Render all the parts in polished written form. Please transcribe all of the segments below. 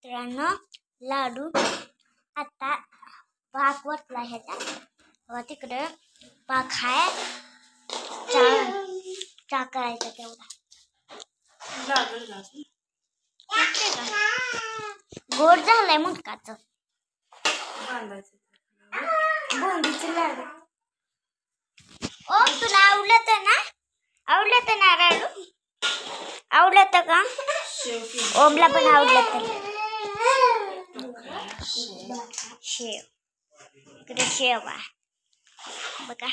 मित्रांनो लाडू आता पाक वतला ह्याचा तिकडे पाक आहे चा करायचा तेवढा गोड झालाय मुटकाच बुंदीचे लाडू ओ तुला आवडलं ना लाडू आवडलं का ओमला पण आवडलं शेव इकडे शेव आहे बघा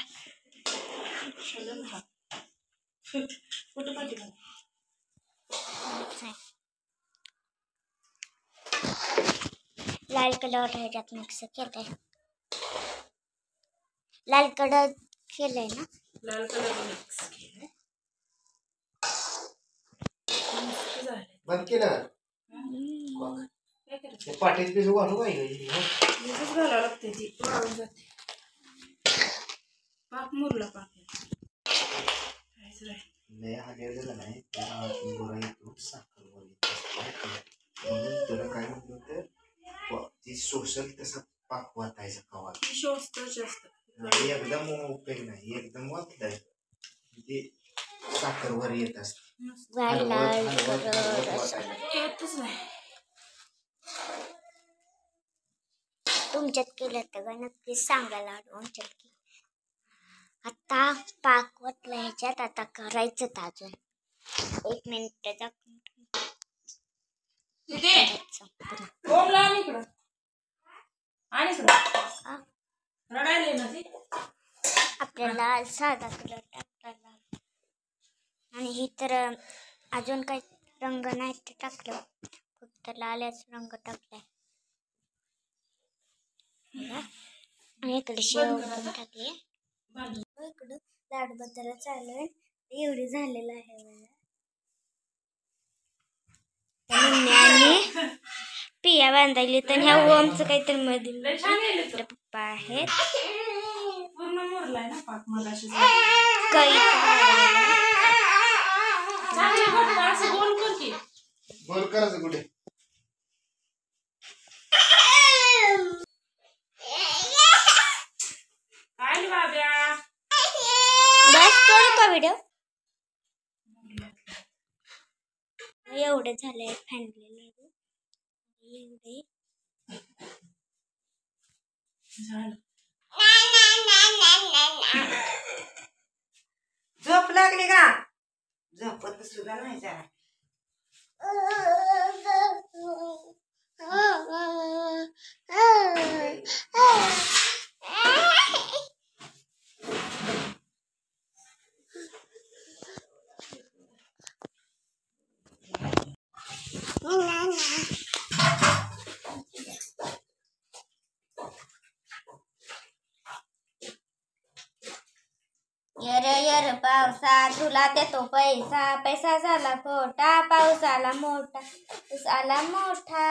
लाल कलर ह्याच्यात मिक्स केलंय लाल कलर केलंय ना लाल कलर मिक्स केलंय बंद केलं पाटीत पिसू घालू पाहिजे घालावं लागते ती वाळून जाते पाक मुरला पाक लय हागेलेलं नाही गोरा येतो साखर तुला काय म्हणतो तर ती सोसल तसा पाक वाटायचा कवा शोषत जास्त एकदम उपयोग नाही एकदम वाटलाय ते साखर वर येत असते येतच नाही तुमच्यात केलं तर नक्कीच सांगा लाडू आमच्यात आता पाक वतला ह्याच्यात आता करायचं अजून 1 मिनिट आपल्याला साधा कलर टाकला आणि ही तर अजून काही रंग नाही ते टाकलं फक्त लालच रंग टाकलाय आणि इकडे शेव पण टाकली इकडं लाडू बद्दल चालू आहे एवढी झालेलं आहे मम्मी पिया बांधायली तर ह्या ओमचं काहीतरी मध्ये पप्पा आहेत पूर्ण मुरलाय ना पाक मला गोल करायचं कुठे बस करू का व्हिडिओ एवढे झाले फॅनले लाडू एवढे झोप लागली का झोपत सुद्धा नाही जरा यर पावसा तुला देतो पैसा पैसा झाला खोटा पाऊस आला मोठा पाऊस आला मोठा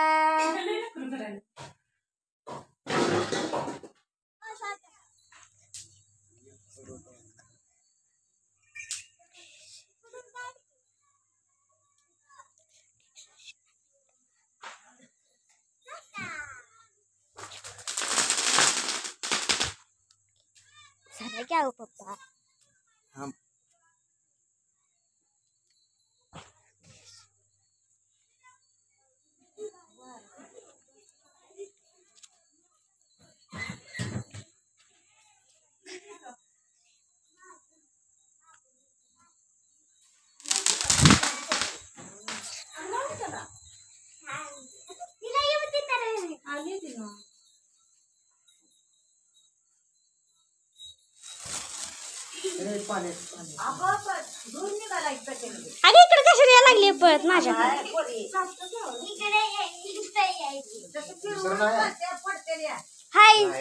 झालं क्या हो पप्पा अरे इकडे कशाला यायला लागली पळत माझ्या हाय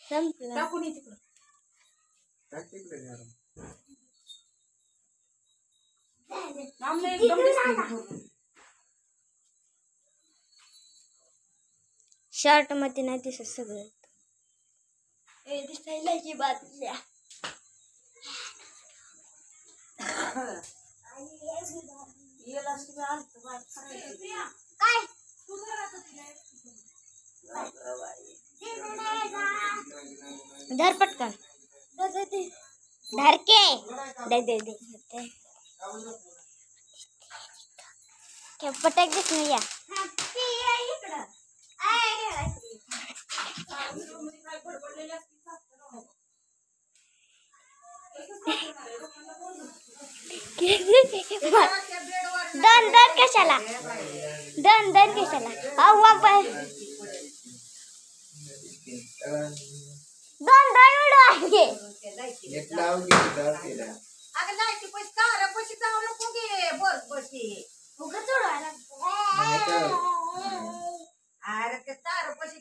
संपलं शर्ट मध्ये नाही दिसत सगळं हे दिसायला की बादल्या काय धर पटकन धरके दे पटक दिस नाही या दन दन कशाला अव्वा दोन उडवायचे एक लाव गेली जाऊ केला अगं लाईटी पैसे कारा पैसे जाऊ नको गे बस बसी उगाच उडवायला नाही तर अरे ते तार पैसे